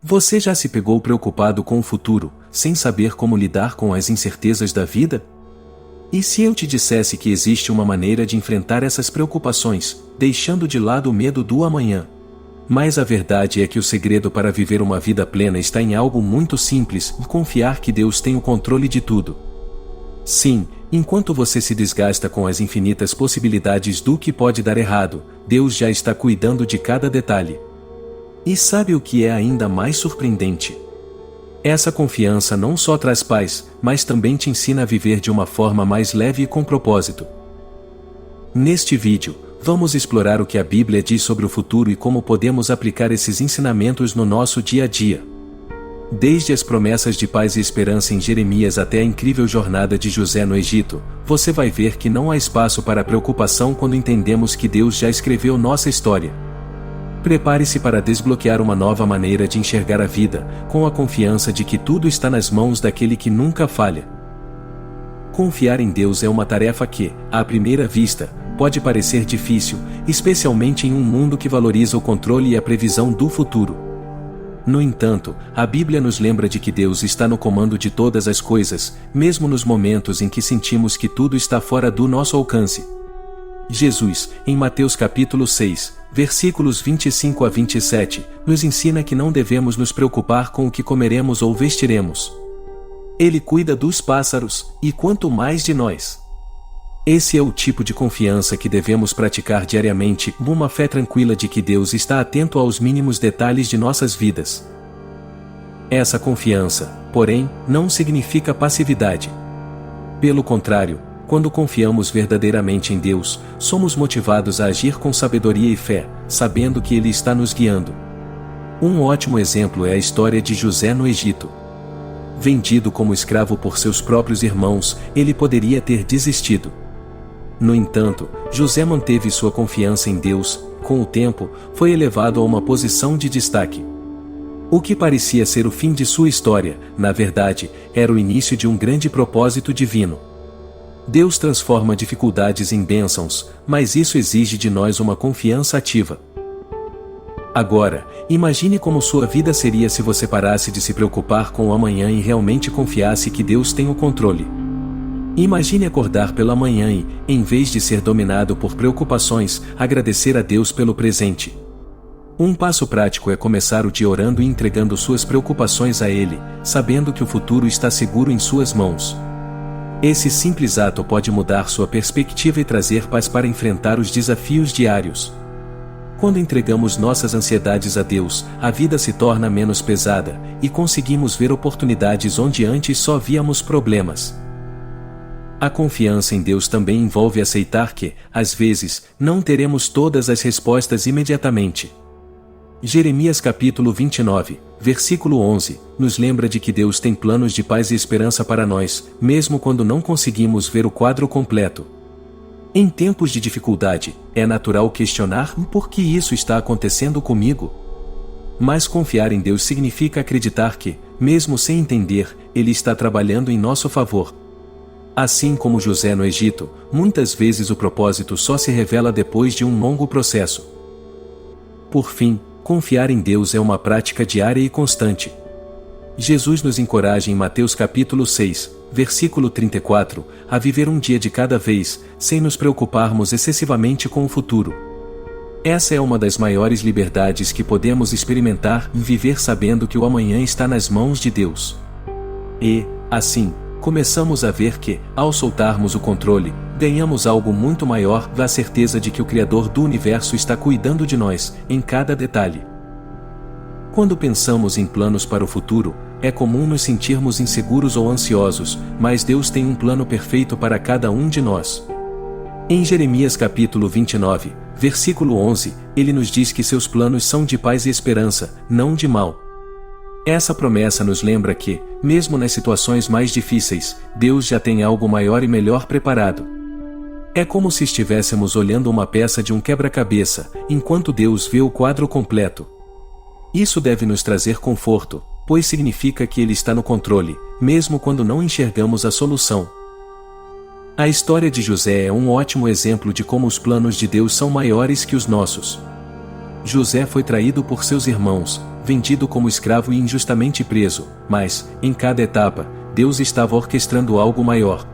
Você já se pegou preocupado com o futuro, sem saber como lidar com as incertezas da vida? E se eu te dissesse que existe uma maneira de enfrentar essas preocupações, deixando de lado o medo do amanhã? Mas a verdade é que o segredo para viver uma vida plena está em algo muito simples, em confiar que Deus tem o controle de tudo. Sim, enquanto você se desgasta com as infinitas possibilidades do que pode dar errado, Deus já está cuidando de cada detalhe. E sabe o que é ainda mais surpreendente? Essa confiança não só traz paz, mas também te ensina a viver de uma forma mais leve e com propósito. Neste vídeo, vamos explorar o que a Bíblia diz sobre o futuro e como podemos aplicar esses ensinamentos no nosso dia a dia. Desde as promessas de paz e esperança em Jeremias até a incrível jornada de José no Egito, você vai ver que não há espaço para preocupação quando entendemos que Deus já escreveu nossa história. Prepare-se para desbloquear uma nova maneira de enxergar a vida, com a confiança de que tudo está nas mãos daquele que nunca falha. Confiar em Deus é uma tarefa que, à primeira vista, pode parecer difícil, especialmente em um mundo que valoriza o controle e a previsão do futuro. No entanto, a Bíblia nos lembra de que Deus está no comando de todas as coisas, mesmo nos momentos em que sentimos que tudo está fora do nosso alcance. Jesus, em Mateus capítulo 6, versículos 25 a 27, nos ensina que não devemos nos preocupar com o que comeremos ou vestiremos. Ele cuida dos pássaros, e quanto mais de nós. Esse é o tipo de confiança que devemos praticar diariamente, uma fé tranquila de que Deus está atento aos mínimos detalhes de nossas vidas. Essa confiança, porém, não significa passividade. Pelo contrário, quando confiamos verdadeiramente em Deus, somos motivados a agir com sabedoria e fé, sabendo que Ele está nos guiando. Um ótimo exemplo é a história de José no Egito. Vendido como escravo por seus próprios irmãos, ele poderia ter desistido. No entanto, José manteve sua confiança em Deus, com o tempo, foi elevado a uma posição de destaque. O que parecia ser o fim de sua história, na verdade, era o início de um grande propósito divino. Deus transforma dificuldades em bênçãos, mas isso exige de nós uma confiança ativa. Agora, imagine como sua vida seria se você parasse de se preocupar com o amanhã e realmente confiasse que Deus tem o controle. Imagine acordar pela manhã e, em vez de ser dominado por preocupações, agradecer a Deus pelo presente. Um passo prático é começar o dia orando e entregando suas preocupações a Ele, sabendo que o futuro está seguro em suas mãos. Esse simples ato pode mudar sua perspectiva e trazer paz para enfrentar os desafios diários. Quando entregamos nossas ansiedades a Deus, a vida se torna menos pesada, e conseguimos ver oportunidades onde antes só víamos problemas. A confiança em Deus também envolve aceitar que, às vezes, não teremos todas as respostas imediatamente. Jeremias capítulo 29, versículo 11, nos lembra de que Deus tem planos de paz e esperança para nós, mesmo quando não conseguimos ver o quadro completo. Em tempos de dificuldade, é natural questionar por que isso está acontecendo comigo. Mas confiar em Deus significa acreditar que, mesmo sem entender, Ele está trabalhando em nosso favor. Assim como José no Egito, muitas vezes o propósito só se revela depois de um longo processo. Por fim, confiar em Deus é uma prática diária e constante. Jesus nos encoraja em Mateus capítulo 6, versículo 34, a viver um dia de cada vez, sem nos preocuparmos excessivamente com o futuro. Essa é uma das maiores liberdades que podemos experimentar, viver sabendo que o amanhã está nas mãos de Deus. E, assim, começamos a ver que, ao soltarmos o controle, ganhamos algo muito maior, a certeza de que o Criador do Universo está cuidando de nós, em cada detalhe. Quando pensamos em planos para o futuro, é comum nos sentirmos inseguros ou ansiosos, mas Deus tem um plano perfeito para cada um de nós. Em Jeremias capítulo 29, versículo 11, ele nos diz que seus planos são de paz e esperança, não de mal. Essa promessa nos lembra que, mesmo nas situações mais difíceis, Deus já tem algo maior e melhor preparado. É como se estivéssemos olhando uma peça de um quebra-cabeça, enquanto Deus vê o quadro completo. Isso deve nos trazer conforto, pois significa que Ele está no controle, mesmo quando não enxergamos a solução. A história de José é um ótimo exemplo de como os planos de Deus são maiores que os nossos. José foi traído por seus irmãos, vendido como escravo e injustamente preso, mas, em cada etapa, Deus estava orquestrando algo maior.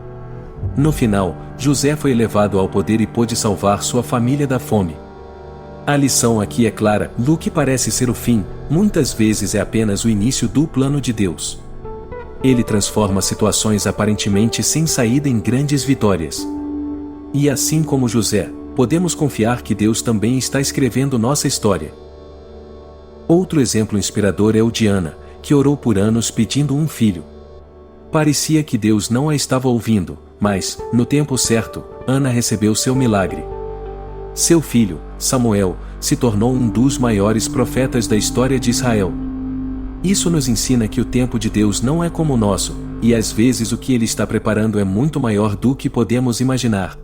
No final, José foi elevado ao poder e pôde salvar sua família da fome. A lição aqui é clara: do que parece ser o fim, muitas vezes é apenas o início do plano de Deus. Ele transforma situações aparentemente sem saída em grandes vitórias. E assim como José, podemos confiar que Deus também está escrevendo nossa história. Outro exemplo inspirador é o de Ana, que orou por anos pedindo um filho. Parecia que Deus não a estava ouvindo, mas, no tempo certo, Ana recebeu seu milagre. Seu filho, Samuel, se tornou um dos maiores profetas da história de Israel. Isso nos ensina que o tempo de Deus não é como o nosso, e às vezes o que Ele está preparando é muito maior do que podemos imaginar.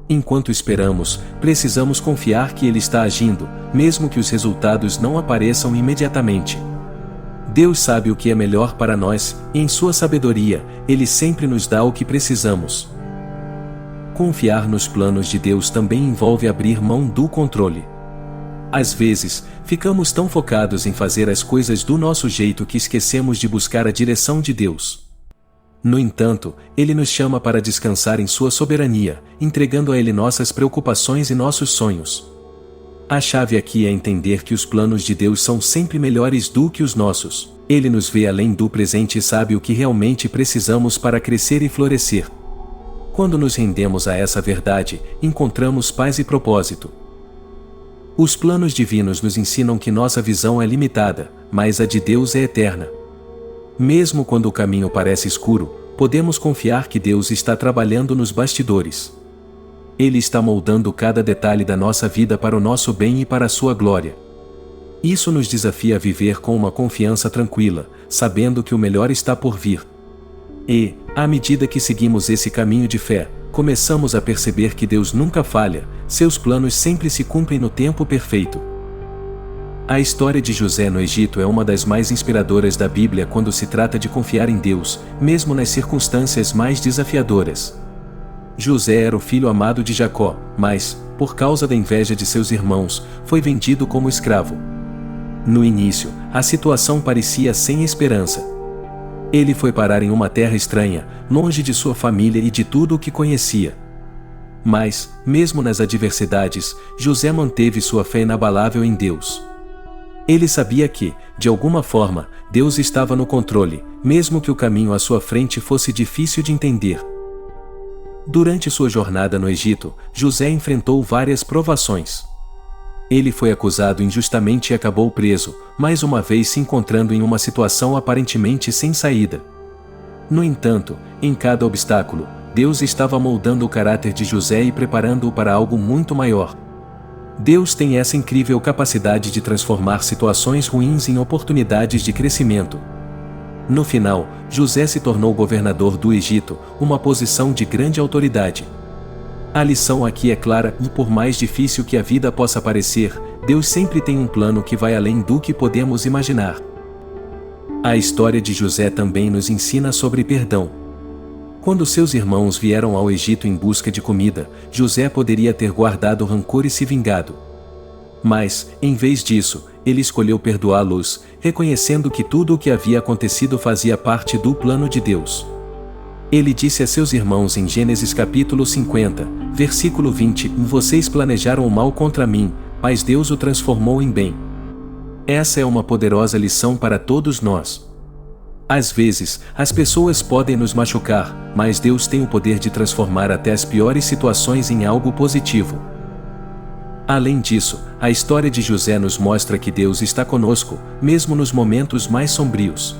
Enquanto esperamos, precisamos confiar que Ele está agindo, mesmo que os resultados não apareçam imediatamente. Deus sabe o que é melhor para nós, e em sua sabedoria, Ele sempre nos dá o que precisamos. Confiar nos planos de Deus também envolve abrir mão do controle. Às vezes, ficamos tão focados em fazer as coisas do nosso jeito que esquecemos de buscar a direção de Deus. No entanto, Ele nos chama para descansar em sua soberania, entregando a Ele nossas preocupações e nossos sonhos. A chave aqui é entender que os planos de Deus são sempre melhores do que os nossos. Ele nos vê além do presente e sabe o que realmente precisamos para crescer e florescer. Quando nos rendemos a essa verdade, encontramos paz e propósito. Os planos divinos nos ensinam que nossa visão é limitada, mas a de Deus é eterna. Mesmo quando o caminho parece escuro, podemos confiar que Deus está trabalhando nos bastidores. Ele está moldando cada detalhe da nossa vida para o nosso bem e para a sua glória. Isso nos desafia a viver com uma confiança tranquila, sabendo que o melhor está por vir. E, à medida que seguimos esse caminho de fé, começamos a perceber que Deus nunca falha, seus planos sempre se cumprem no tempo perfeito. A história de José no Egito é uma das mais inspiradoras da Bíblia quando se trata de confiar em Deus, mesmo nas circunstâncias mais desafiadoras. José era o filho amado de Jacó, mas, por causa da inveja de seus irmãos, foi vendido como escravo. No início, a situação parecia sem esperança. Ele foi parar em uma terra estranha, longe de sua família e de tudo o que conhecia. Mas, mesmo nas adversidades, José manteve sua fé inabalável em Deus. Ele sabia que, de alguma forma, Deus estava no controle, mesmo que o caminho à sua frente fosse difícil de entender. Durante sua jornada no Egito, José enfrentou várias provações. Ele foi acusado injustamente e acabou preso, mais uma vez se encontrando em uma situação aparentemente sem saída. No entanto, em cada obstáculo, Deus estava moldando o caráter de José e preparando-o para algo muito maior. Deus tem essa incrível capacidade de transformar situações ruins em oportunidades de crescimento. No final, José se tornou governador do Egito, uma posição de grande autoridade. A lição aqui é clara e, por mais difícil que a vida possa parecer, Deus sempre tem um plano que vai além do que podemos imaginar. A história de José também nos ensina sobre perdão. Quando seus irmãos vieram ao Egito em busca de comida, José poderia ter guardado rancor e se vingado. Mas, em vez disso, ele escolheu perdoá-los, reconhecendo que tudo o que havia acontecido fazia parte do plano de Deus. Ele disse a seus irmãos em Gênesis capítulo 50, versículo 20: "Vocês planejaram o mal contra mim, mas Deus o transformou em bem." Essa é uma poderosa lição para todos nós. Às vezes, as pessoas podem nos machucar, mas Deus tem o poder de transformar até as piores situações em algo positivo. Além disso, a história de José nos mostra que Deus está conosco, mesmo nos momentos mais sombrios.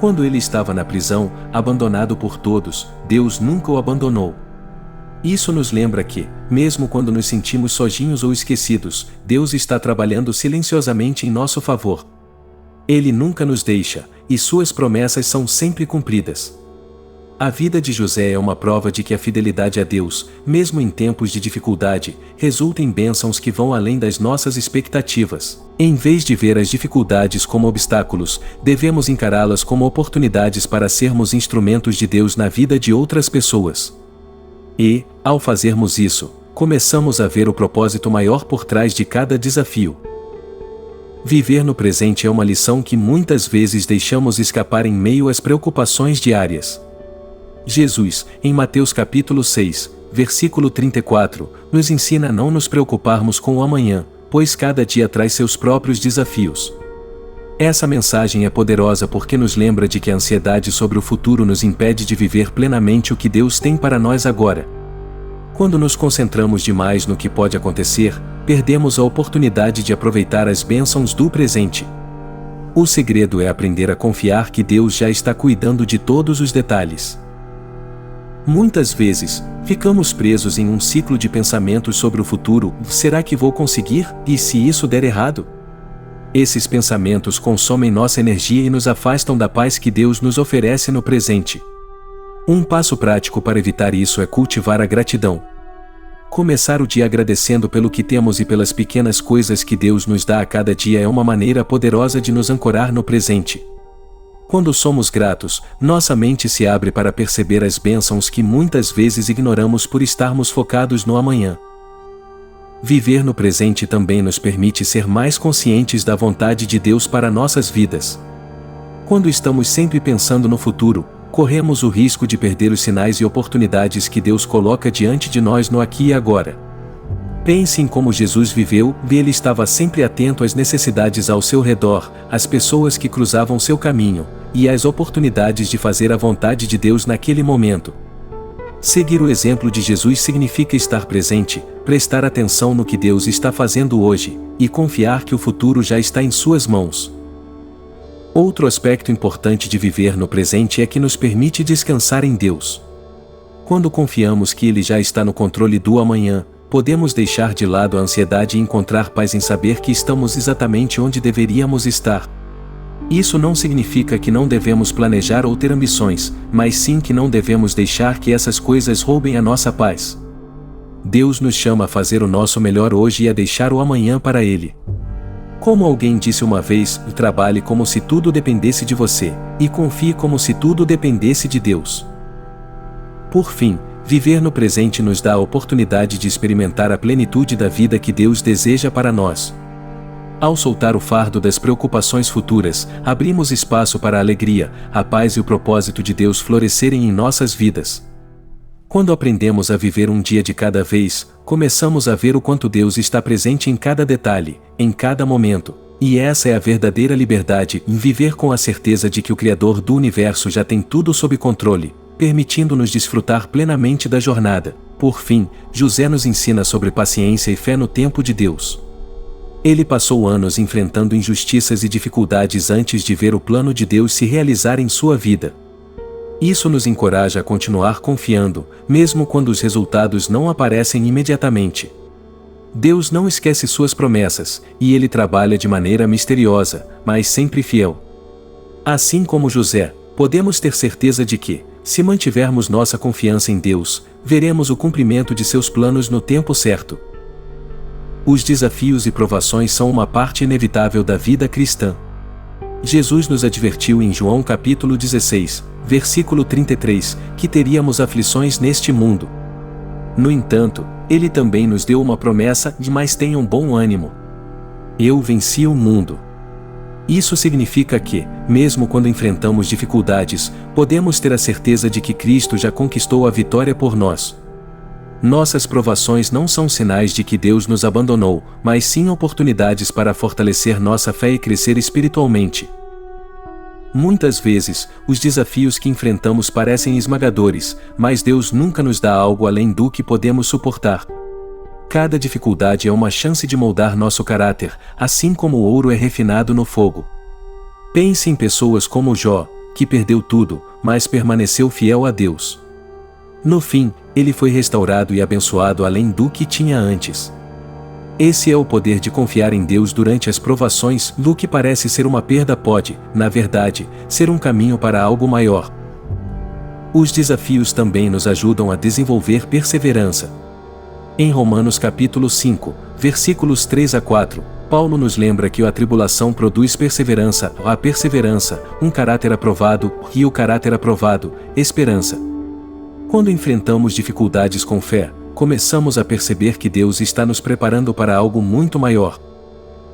Quando ele estava na prisão, abandonado por todos, Deus nunca o abandonou. Isso nos lembra que, mesmo quando nos sentimos sozinhos ou esquecidos, Deus está trabalhando silenciosamente em nosso favor. Ele nunca nos deixa, e suas promessas são sempre cumpridas. A vida de José é uma prova de que a fidelidade a Deus, mesmo em tempos de dificuldade, resulta em bênçãos que vão além das nossas expectativas. Em vez de ver as dificuldades como obstáculos, devemos encará-las como oportunidades para sermos instrumentos de Deus na vida de outras pessoas. E, ao fazermos isso, começamos a ver o propósito maior por trás de cada desafio. Viver no presente é uma lição que muitas vezes deixamos escapar em meio às preocupações diárias. Jesus, em Mateus capítulo 6, versículo 34, nos ensina a não nos preocuparmos com o amanhã, pois cada dia traz seus próprios desafios. Essa mensagem é poderosa porque nos lembra de que a ansiedade sobre o futuro nos impede de viver plenamente o que Deus tem para nós agora. Quando nos concentramos demais no que pode acontecer, perdemos a oportunidade de aproveitar as bênçãos do presente. O segredo é aprender a confiar que Deus já está cuidando de todos os detalhes. Muitas vezes, ficamos presos em um ciclo de pensamentos sobre o futuro: será que vou conseguir? E se isso der errado? Esses pensamentos consomem nossa energia e nos afastam da paz que Deus nos oferece no presente. Um passo prático para evitar isso é cultivar a gratidão. Começar o dia agradecendo pelo que temos e pelas pequenas coisas que Deus nos dá a cada dia é uma maneira poderosa de nos ancorar no presente. Quando somos gratos, nossa mente se abre para perceber as bênçãos que muitas vezes ignoramos por estarmos focados no amanhã. Viver no presente também nos permite ser mais conscientes da vontade de Deus para nossas vidas. Quando estamos sempre pensando no futuro, corremos o risco de perder os sinais e oportunidades que Deus coloca diante de nós no aqui e agora. Pense em como Jesus viveu: ele estava sempre atento às necessidades ao seu redor, às pessoas que cruzavam seu caminho, e às oportunidades de fazer a vontade de Deus naquele momento. Seguir o exemplo de Jesus significa estar presente, prestar atenção no que Deus está fazendo hoje, e confiar que o futuro já está em suas mãos. Outro aspecto importante de viver no presente é que nos permite descansar em Deus. Quando confiamos que Ele já está no controle do amanhã, podemos deixar de lado a ansiedade e encontrar paz em saber que estamos exatamente onde deveríamos estar. Isso não significa que não devemos planejar ou ter ambições, mas sim que não devemos deixar que essas coisas roubem a nossa paz. Deus nos chama a fazer o nosso melhor hoje e a deixar o amanhã para Ele. Como alguém disse uma vez: trabalhe como se tudo dependesse de você, e confie como se tudo dependesse de Deus. Por fim, viver no presente nos dá a oportunidade de experimentar a plenitude da vida que Deus deseja para nós. Ao soltar o fardo das preocupações futuras, abrimos espaço para a alegria, a paz e o propósito de Deus florescerem em nossas vidas. Quando aprendemos a viver um dia de cada vez, começamos a ver o quanto Deus está presente em cada detalhe, em cada momento. E essa é a verdadeira liberdade, em viver com a certeza de que o Criador do Universo já tem tudo sob controle, permitindo-nos desfrutar plenamente da jornada. Por fim, José nos ensina sobre paciência e fé no tempo de Deus. Ele passou anos enfrentando injustiças e dificuldades antes de ver o plano de Deus se realizar em sua vida. Isso nos encoraja a continuar confiando, mesmo quando os resultados não aparecem imediatamente. Deus não esquece suas promessas, e Ele trabalha de maneira misteriosa, mas sempre fiel. Assim como José, podemos ter certeza de que, se mantivermos nossa confiança em Deus, veremos o cumprimento de seus planos no tempo certo. Os desafios e provações são uma parte inevitável da vida cristã. Jesus nos advertiu em João capítulo 16, versículo 33, que teríamos aflições neste mundo. No entanto, Ele também nos deu uma promessa: mas tenham bom ânimo. Eu venci o mundo. Isso significa que, mesmo quando enfrentamos dificuldades, podemos ter a certeza de que Cristo já conquistou a vitória por nós. Nossas provações não são sinais de que Deus nos abandonou, mas sim oportunidades para fortalecer nossa fé e crescer espiritualmente. Muitas vezes, os desafios que enfrentamos parecem esmagadores, mas Deus nunca nos dá algo além do que podemos suportar. Cada dificuldade é uma chance de moldar nosso caráter, assim como o ouro é refinado no fogo. Pense em pessoas como Jó, que perdeu tudo, mas permaneceu fiel a Deus. No fim, ele foi restaurado e abençoado além do que tinha antes. Esse é o poder de confiar em Deus durante as provações. Do que parece ser uma perda pode, na verdade, ser um caminho para algo maior. Os desafios também nos ajudam a desenvolver perseverança. Em Romanos capítulo 5, versículos 3 a 4, Paulo nos lembra que a tribulação produz perseverança, a perseverança, um caráter aprovado, e o caráter aprovado, esperança. Quando enfrentamos dificuldades com fé, começamos a perceber que Deus está nos preparando para algo muito maior.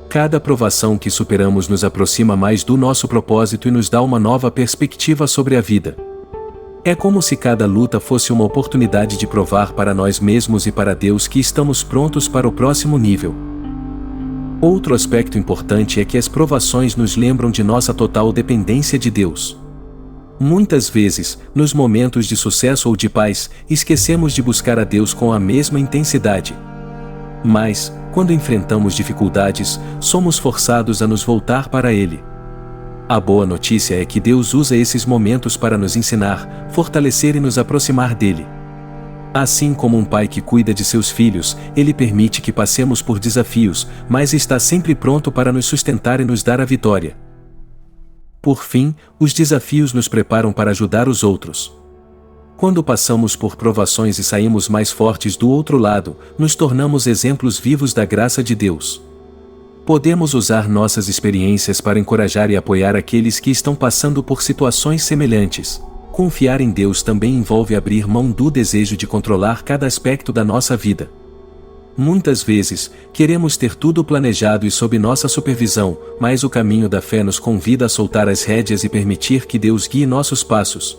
Cada provação que superamos nos aproxima mais do nosso propósito e nos dá uma nova perspectiva sobre a vida. É como se cada luta fosse uma oportunidade de provar para nós mesmos e para Deus que estamos prontos para o próximo nível. Outro aspecto importante é que as provações nos lembram de nossa total dependência de Deus. Muitas vezes, nos momentos de sucesso ou de paz, esquecemos de buscar a Deus com a mesma intensidade. Mas, quando enfrentamos dificuldades, somos forçados a nos voltar para Ele. A boa notícia é que Deus usa esses momentos para nos ensinar, fortalecer e nos aproximar dele. Assim como um pai que cuida de seus filhos, Ele permite que passemos por desafios, mas está sempre pronto para nos sustentar e nos dar a vitória. Por fim, os desafios nos preparam para ajudar os outros. Quando passamos por provações e saímos mais fortes do outro lado, nos tornamos exemplos vivos da graça de Deus. Podemos usar nossas experiências para encorajar e apoiar aqueles que estão passando por situações semelhantes. Confiar em Deus também envolve abrir mão do desejo de controlar cada aspecto da nossa vida. Muitas vezes, queremos ter tudo planejado e sob nossa supervisão, mas o caminho da fé nos convida a soltar as rédeas e permitir que Deus guie nossos passos.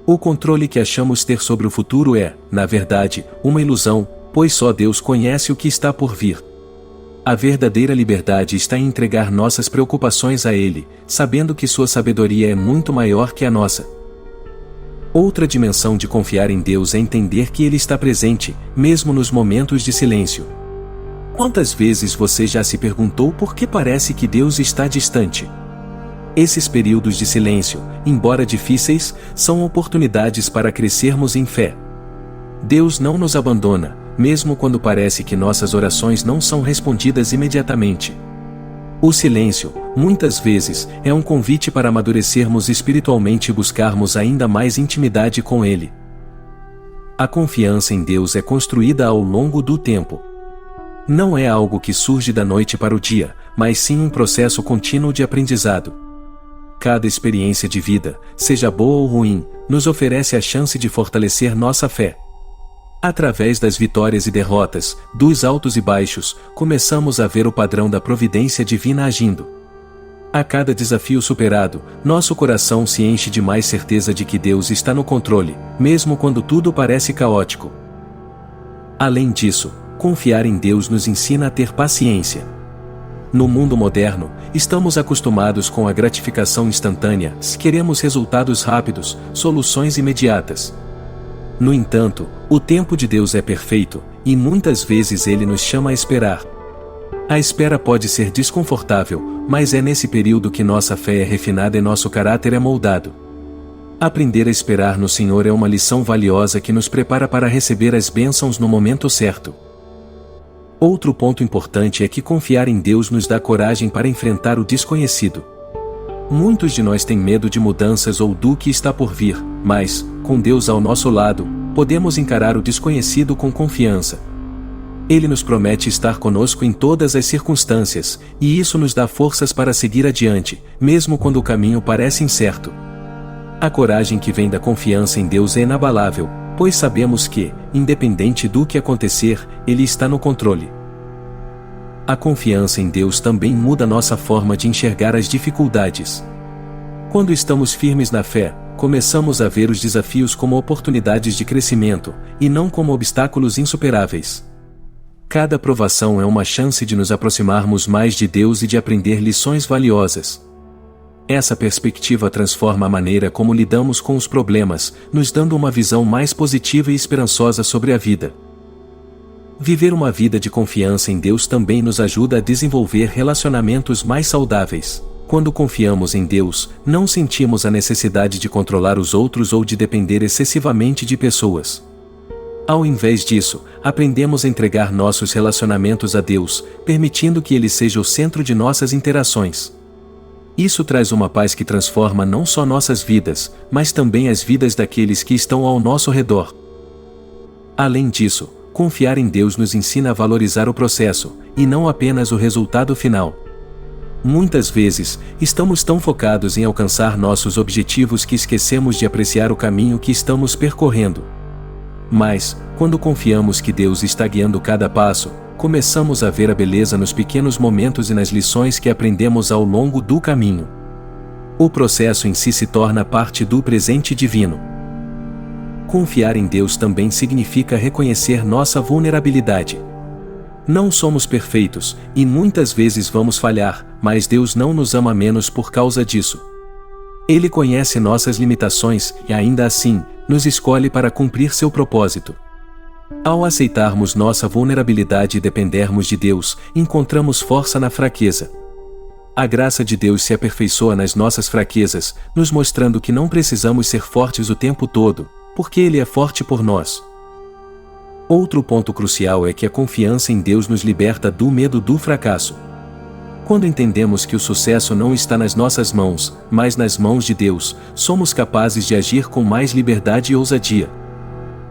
O controle que achamos ter sobre o futuro é, na verdade, uma ilusão, pois só Deus conhece o que está por vir. A verdadeira liberdade está em entregar nossas preocupações a Ele, sabendo que sua sabedoria é muito maior que a nossa. Outra dimensão de confiar em Deus é entender que Ele está presente, mesmo nos momentos de silêncio. Quantas vezes você já se perguntou por que parece que Deus está distante? Esses períodos de silêncio, embora difíceis, são oportunidades para crescermos em fé. Deus não nos abandona, mesmo quando parece que nossas orações não são respondidas imediatamente. O silêncio, muitas vezes, é um convite para amadurecermos espiritualmente e buscarmos ainda mais intimidade com Ele. A confiança em Deus é construída ao longo do tempo. Não é algo que surge da noite para o dia, mas sim um processo contínuo de aprendizado. Cada experiência de vida, seja boa ou ruim, nos oferece a chance de fortalecer nossa fé. Através das vitórias e derrotas, dos altos e baixos, começamos a ver o padrão da providência divina agindo. A cada desafio superado, nosso coração se enche de mais certeza de que Deus está no controle, mesmo quando tudo parece caótico. Além disso, confiar em Deus nos ensina a ter paciência. No mundo moderno, estamos acostumados com a gratificação instantânea, queremos resultados rápidos, soluções imediatas. No entanto, o tempo de Deus é perfeito, e muitas vezes Ele nos chama a esperar. A espera pode ser desconfortável, mas é nesse período que nossa fé é refinada e nosso caráter é moldado. Aprender a esperar no Senhor é uma lição valiosa que nos prepara para receber as bênçãos no momento certo. Outro ponto importante é que confiar em Deus nos dá coragem para enfrentar o desconhecido. Muitos de nós têm medo de mudanças ou do que está por vir, mas, com Deus ao nosso lado, podemos encarar o desconhecido com confiança. Ele nos promete estar conosco em todas as circunstâncias, e isso nos dá forças para seguir adiante, mesmo quando o caminho parece incerto. A coragem que vem da confiança em Deus é inabalável, pois sabemos que, independente do que acontecer, Ele está no controle. A confiança em Deus também muda nossa forma de enxergar as dificuldades. Quando estamos firmes na fé, começamos a ver os desafios como oportunidades de crescimento, e não como obstáculos insuperáveis. Cada provação é uma chance de nos aproximarmos mais de Deus e de aprender lições valiosas. Essa perspectiva transforma a maneira como lidamos com os problemas, nos dando uma visão mais positiva e esperançosa sobre a vida. Viver uma vida de confiança em Deus também nos ajuda a desenvolver relacionamentos mais saudáveis. Quando confiamos em Deus, não sentimos a necessidade de controlar os outros ou de depender excessivamente de pessoas. Ao invés disso, aprendemos a entregar nossos relacionamentos a Deus, permitindo que Ele seja o centro de nossas interações. Isso traz uma paz que transforma não só nossas vidas, mas também as vidas daqueles que estão ao nosso redor. Além disso, confiar em Deus nos ensina a valorizar o processo, e não apenas o resultado final. Muitas vezes, estamos tão focados em alcançar nossos objetivos que esquecemos de apreciar o caminho que estamos percorrendo. Mas, quando confiamos que Deus está guiando cada passo, começamos a ver a beleza nos pequenos momentos e nas lições que aprendemos ao longo do caminho. O processo em si se torna parte do presente divino. Confiar em Deus também significa reconhecer nossa vulnerabilidade. Não somos perfeitos, e muitas vezes vamos falhar, mas Deus não nos ama menos por causa disso. Ele conhece nossas limitações e, ainda assim, nos escolhe para cumprir seu propósito. Ao aceitarmos nossa vulnerabilidade e dependermos de Deus, encontramos força na fraqueza. A graça de Deus se aperfeiçoa nas nossas fraquezas, nos mostrando que não precisamos ser fortes o tempo todo, porque Ele é forte por nós. Outro ponto crucial é que a confiança em Deus nos liberta do medo do fracasso. Quando entendemos que o sucesso não está nas nossas mãos, mas nas mãos de Deus, somos capazes de agir com mais liberdade e ousadia.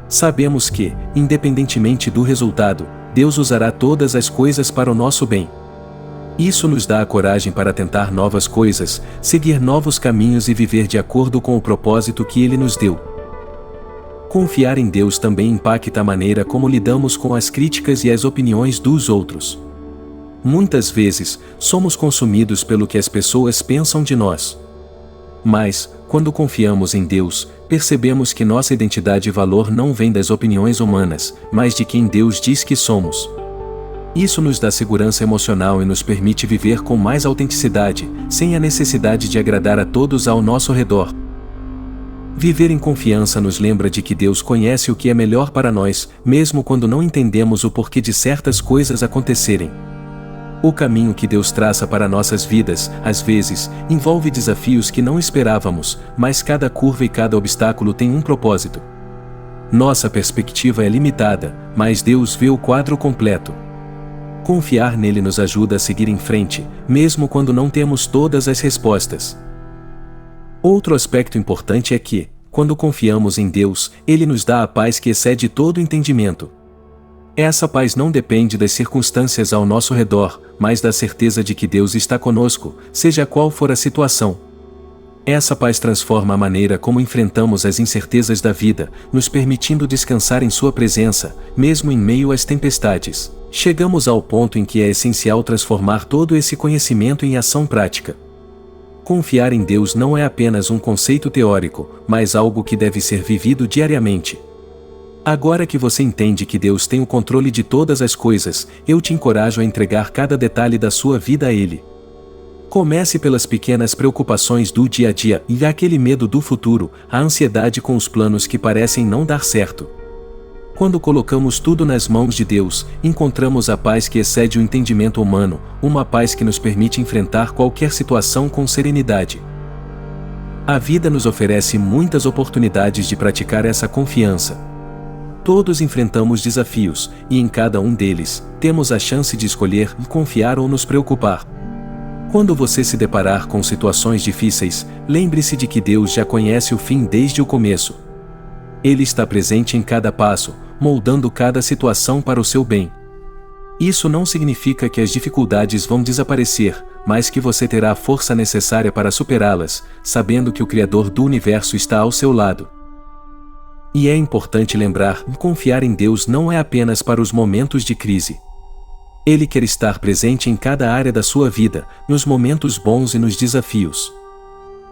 Sabemos que, independentemente do resultado, Deus usará todas as coisas para o nosso bem. Isso nos dá a coragem para tentar novas coisas, seguir novos caminhos e viver de acordo com o propósito que Ele nos deu. Confiar em Deus também impacta a maneira como lidamos com as críticas e as opiniões dos outros. Muitas vezes, somos consumidos pelo que as pessoas pensam de nós. Mas, quando confiamos em Deus, percebemos que nossa identidade e valor não vem das opiniões humanas, mas de quem Deus diz que somos. Isso nos dá segurança emocional e nos permite viver com mais autenticidade, sem a necessidade de agradar a todos ao nosso redor. Viver em confiança nos lembra de que Deus conhece o que é melhor para nós, mesmo quando não entendemos o porquê de certas coisas acontecerem. O caminho que Deus traça para nossas vidas, às vezes, envolve desafios que não esperávamos, mas cada curva e cada obstáculo tem um propósito. Nossa perspectiva é limitada, mas Deus vê o quadro completo. Confiar nele nos ajuda a seguir em frente, mesmo quando não temos todas as respostas. Outro aspecto importante é que, quando confiamos em Deus, Ele nos dá a paz que excede todo entendimento. Essa paz não depende das circunstâncias ao nosso redor, mas da certeza de que Deus está conosco, seja qual for a situação. Essa paz transforma a maneira como enfrentamos as incertezas da vida, nos permitindo descansar em Sua presença, mesmo em meio às tempestades. Chegamos ao ponto em que é essencial transformar todo esse conhecimento em ação prática. Confiar em Deus não é apenas um conceito teórico, mas algo que deve ser vivido diariamente. Agora que você entende que Deus tem o controle de todas as coisas, eu te encorajo a entregar cada detalhe da sua vida a Ele. Comece pelas pequenas preocupações do dia a dia e aquele medo do futuro, a ansiedade com os planos que parecem não dar certo. Quando colocamos tudo nas mãos de Deus, encontramos a paz que excede o entendimento humano, uma paz que nos permite enfrentar qualquer situação com serenidade. A vida nos oferece muitas oportunidades de praticar essa confiança. Todos enfrentamos desafios, e em cada um deles, temos a chance de escolher confiar ou nos preocupar. Quando você se deparar com situações difíceis, lembre-se de que Deus já conhece o fim desde o começo. Ele está presente em cada passo, moldando cada situação para o seu bem. Isso não significa que as dificuldades vão desaparecer, mas que você terá a força necessária para superá-las, sabendo que o Criador do Universo está ao seu lado. E é importante lembrar que confiar em Deus não é apenas para os momentos de crise. Ele quer estar presente em cada área da sua vida, nos momentos bons e nos desafios.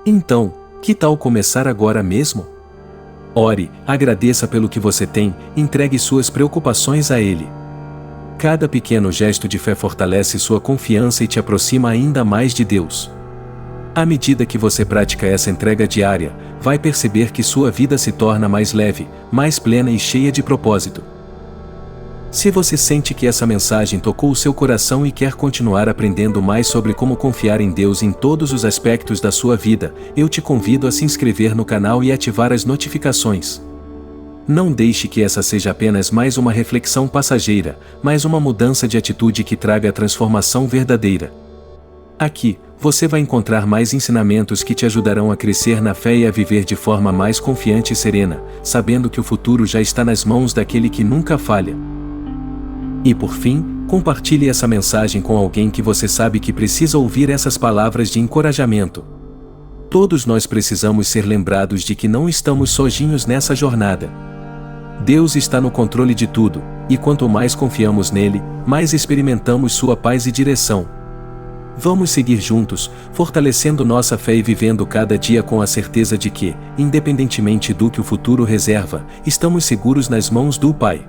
Então, que tal começar agora mesmo? Ore, agradeça pelo que você tem, entregue suas preocupações a Ele. Cada pequeno gesto de fé fortalece sua confiança e te aproxima ainda mais de Deus. À medida que você pratica essa entrega diária, vai perceber que sua vida se torna mais leve, mais plena e cheia de propósito. Se você sente que essa mensagem tocou o seu coração e quer continuar aprendendo mais sobre como confiar em Deus em todos os aspectos da sua vida, eu te convido a se inscrever no canal e ativar as notificações. Não deixe que essa seja apenas mais uma reflexão passageira, mas uma mudança de atitude que traga a transformação verdadeira. Aqui, você vai encontrar mais ensinamentos que te ajudarão a crescer na fé e a viver de forma mais confiante e serena, sabendo que o futuro já está nas mãos daquele que nunca falha. E por fim, compartilhe essa mensagem com alguém que você sabe que precisa ouvir essas palavras de encorajamento. Todos nós precisamos ser lembrados de que não estamos sozinhos nessa jornada. Deus está no controle de tudo, e quanto mais confiamos nele, mais experimentamos sua paz e direção. Vamos seguir juntos, fortalecendo nossa fé e vivendo cada dia com a certeza de que, independentemente do que o futuro reserva, estamos seguros nas mãos do Pai.